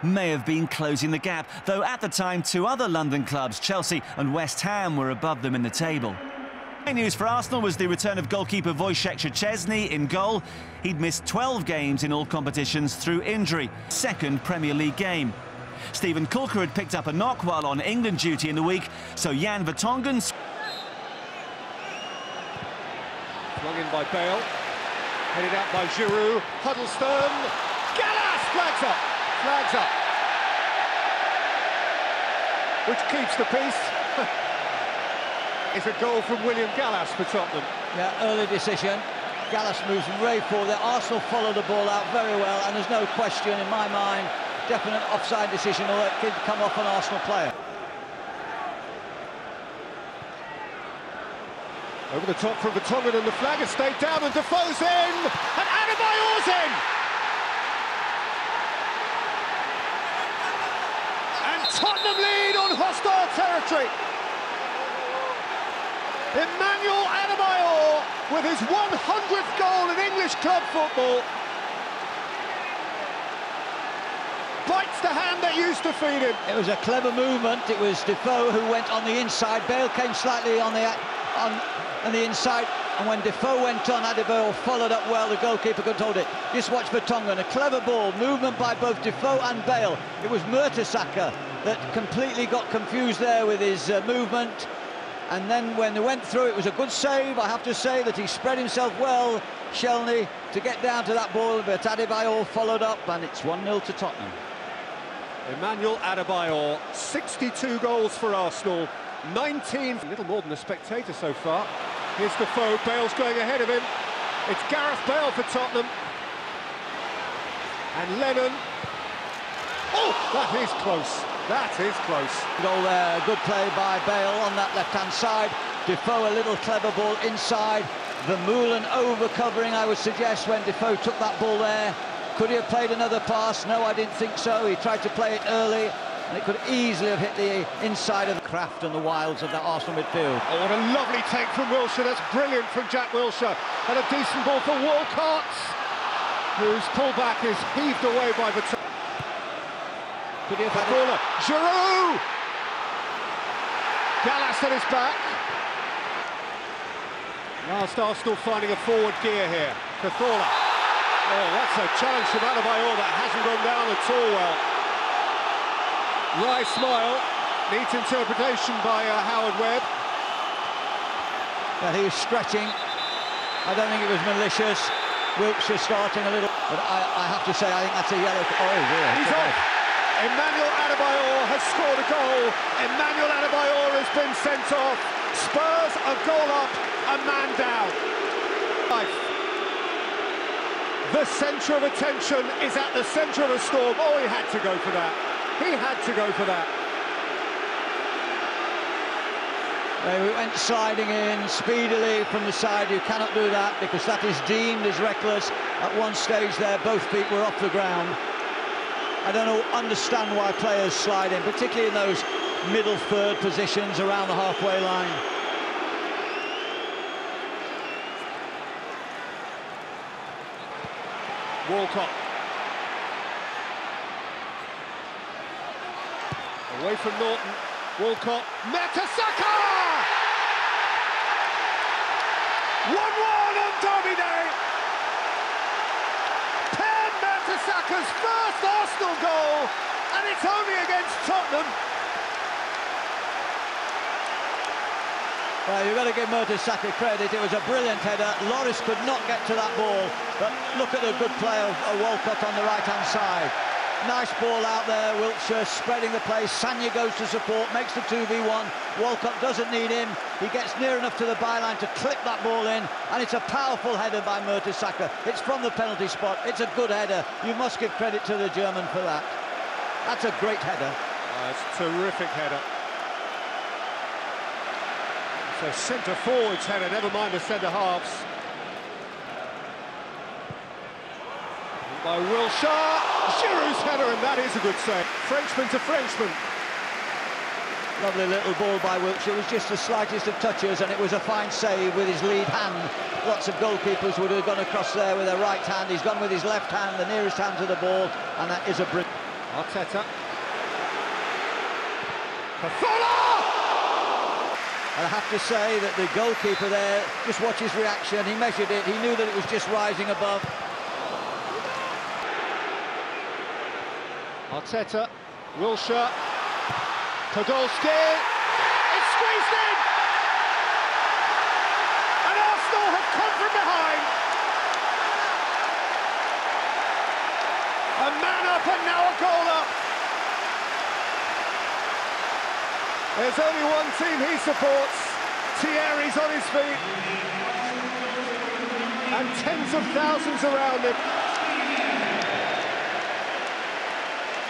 may have been closing the gap, though at the time two other London clubs, Chelsea and West Ham, were above them in the table. Great news for Arsenal was the return of goalkeeper Wojciech Szczesny in goal. He'd missed 12 games in all competitions through injury, second Premier League game. Steven Kulka had picked up a knock while on England duty in the week, so Jan Vertonghen... Flung in by Bale, headed out by Giroud, Huddlestone, Gallas flags up, which keeps the peace. It's a goal from William Gallas for Tottenham. Yeah, early decision. Gallas moves right forward there. Arsenal follow the ball out very well, and there's no question in my mind, definite offside decision, or it could come off an Arsenal player. Over the top from Vertonghen, and the flag has stayed down, and Defoe's in, and Adebayor's in! And Tottenham lead on hostile territory. Emmanuel Adebayor with his 100th goal in English club football bites the hand that used to feed him. It was a clever movement. It was Defoe who went on the inside. Bale came slightly on the inside, and when Defoe went on, Adebayor followed up well. The goalkeeper could hold it. Just watch Vertonghen, a clever ball, movement by both Defoe and Bale. It was Mertesacker that completely got confused there with his movement. And then when they went through, it was a good save. I have to say that he spread himself well, Szczesny, to get down to that ball, but Adebayor followed up, and it's 1-0 to Tottenham. Emmanuel Adebayor, 62 goals for Arsenal, 19, a little more than a spectator so far. Here's Defoe, Bale's going ahead of him. It's Gareth Bale for Tottenham. And Lennon. Oh, that is close. That is close. Goal there, good play by Bale on that left-hand side. Defoe, a little clever ball inside. Vermeulen over-covering, I would suggest, when Defoe took that ball there. Could he have played another pass? No, I didn't think so. He tried to play it early, and it could easily have hit the inside of the craft and the wilds of that Arsenal midfield. Oh, what a lovely take from Wilshere. That's brilliant from Jack Wilshere. And a decent ball for Walcott, whose pullback is heaved away by Vertonghen. Could he have had corner? Giroud! Gallas at his back. Last Arsenal finding a forward gear here. Cazorla. Oh, that's a challenge from Adebayor that hasn't gone down at all well. Wry smile. Neat interpretation by Howard Webb. Well, he was stretching. I don't think it was malicious. Wilshere starting a little, but I have to say I think that's a yellow. Oh dear. He's off. Emmanuel Adebayor has scored a goal. Emmanuel Adebayor has been sent off. Spurs a goal up, a man down. The centre of attention is at the centre of a storm. Oh, he had to go for that. He had to go for that. We went sliding in speedily from the side. You cannot do that because that is deemed as reckless. At one stage there, both feet were off the ground. I don't understand why players slide in, particularly in those middle third positions around the halfway line. Walcott. Away from Norton. Walcott. Mertesacker! 1-1 on Derby Day. Mertesacker's first Arsenal goal, and it's only against Tottenham. Well, you've got to give Mertesacker credit. It was a brilliant header. Loris could not get to that ball, but look at the good play of Walcott on the right-hand side. Nice ball out there. Wilshere spreading the play. Sagna goes to support, makes the 2v1. Walcott doesn't need him. He gets near enough to the byline to clip that ball in, and it's a powerful header by Mertesacker. It's from the penalty spot. It's a good header. You must give credit to the German for that. That's a great header. It's a terrific header. So centre forwards header, never mind the centre halves. By Wilshere, Giroud's header, and that is a good save. Frenchman to Frenchman. Lovely little ball by Wilshere. It was just the slightest of touches, and it was a fine save with his lead hand. Lots of goalkeepers would have gone across there with their right hand. He's gone with his left hand, the nearest hand to the ball, and that is a brilliant. Arteta. Cazorla! I have to say that the goalkeeper there, just watch his reaction, he measured it, he knew that it was just rising above. Arteta, Wilshere, Podolski, it's squeezed in! And Arsenal have come from behind! A man up and now a goal up! There's only one team he supports. Thierry's on his feet. And tens of thousands around him.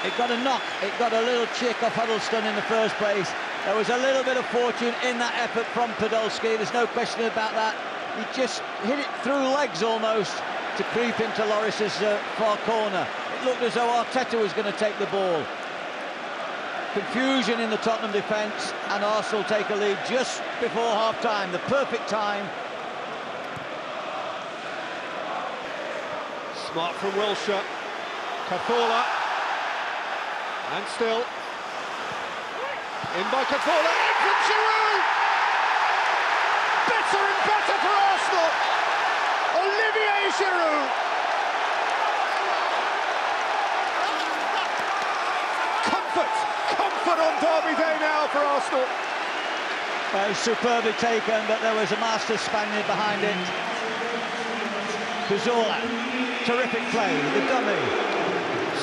It got a knock, it got a little chick off Huddleston in the first place. There was a little bit of fortune in that effort from Podolski, there's no question about that. He just hit it through legs almost to creep into Lloris's far corner. It looked as though Arteta was going to take the ball. Confusion in the Tottenham defence, and Arsenal take a lead just before half-time, the perfect time. Smart from Wilshere. Cazorla. And still. In by Cazorla, in from Giroud! Better and better for Arsenal! Olivier Giroud! Comfort on Derby Day now for Arsenal. Well, it was superbly taken, but there was a master Spaniard behind it. Cazorla, terrific play, the dummy.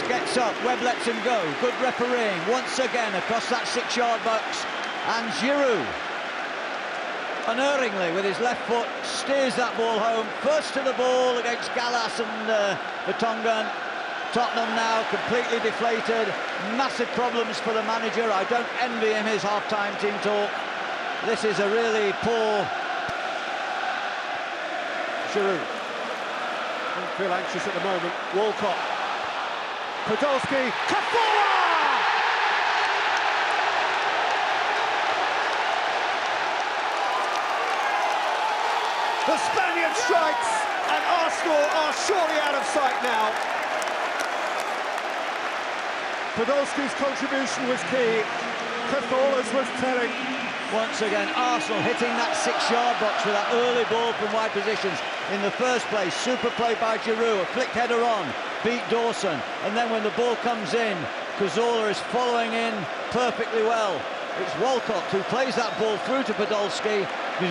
Gets up, Webb lets him go. Good refereeing, once again across that 6-yard box. And Giroud, unerringly with his left foot, steers that ball home. First to the ball against Gallas and Vertonghen. Tottenham now completely deflated, massive problems for the manager. I don't envy him his half-time team talk. This is a really poor Giroud. Don't feel anxious at the moment. Walcott. Podolski. Cazorla! The Spaniard strikes, and Arsenal are surely out of sight now. Podolski's contribution was key. Cazorla's was telling. Once again, Arsenal hitting that 6-yard box with that early ball from wide positions. In the first place, super play by Giroud, a flicked header on, beat Dawson. And then when the ball comes in, Cazorla is following in perfectly well. It's Walcott who plays that ball through to Podolski.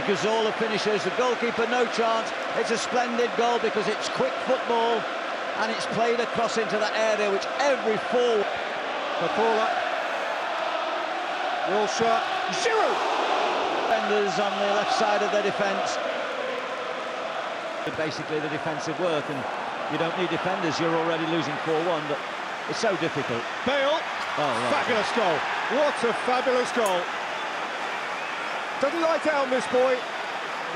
Cazorla finishes, the goalkeeper no chance. It's a splendid goal because it's quick football and it's played across into that area which every forward. Cazorla. Wilshere. Giroud! Defenders on the left side of their defence. Basically the defensive work, and you don't need defenders, you're already losing 4-1, but it's so difficult. Bale! Fabulous goal. What a fabulous goal. Doesn't lie down, this boy.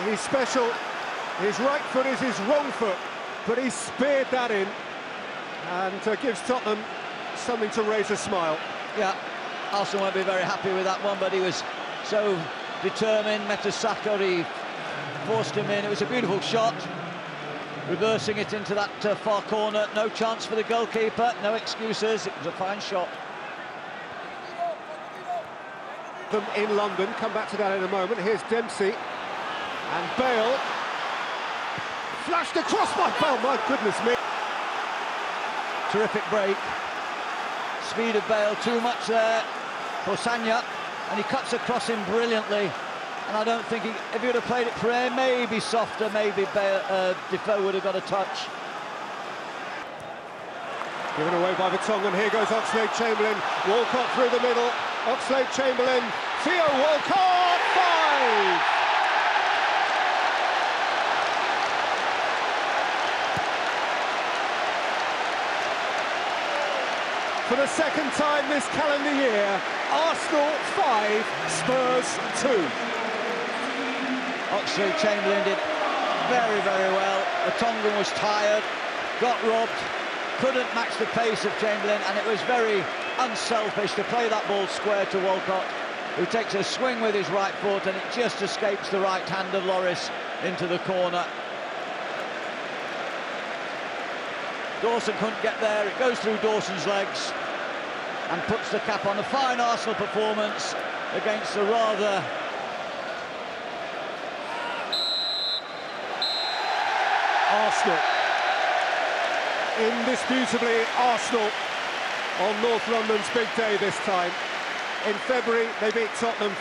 He's special. His right foot is his wrong foot, but he speared that in and gives Tottenham something to raise a smile. Yeah, Arsenal won't be very happy with that one, but he was so determined. Mertesacker, he forced him in. It was a beautiful shot, reversing it into that far corner. No chance for the goalkeeper, no excuses. It was a fine shot. Them in London, come back to that in a moment. Here's Dempsey and Bale. Flashed across by Bale, my goodness me. Terrific break. Speed of Bale, too much there for Sanya, and he cuts across him brilliantly. And I don't think if he would have played it for air, maybe softer, maybe Defoe would have got a touch. Given away by Vertonghen, here goes Oxlade-Chamberlain. Walcott through the middle. Oxlade-Chamberlain. Theo Walcott, 5! For the second time this calendar year, Arsenal 5, Spurs 2. Oxlade-Chamberlain did very, very well. Vertonghen was tired, got robbed, couldn't match the pace of Chamberlain, and it was very unselfish to play that ball square to Walcott, who takes a swing with his right foot, and it just escapes the right hand of Lloris into the corner. Dawson couldn't get there, it goes through Dawson's legs. and puts the cap on. A fine Arsenal performance against a rather... Arsenal. Indisputably Arsenal on North London's big day this time. In February, they beat Tottenham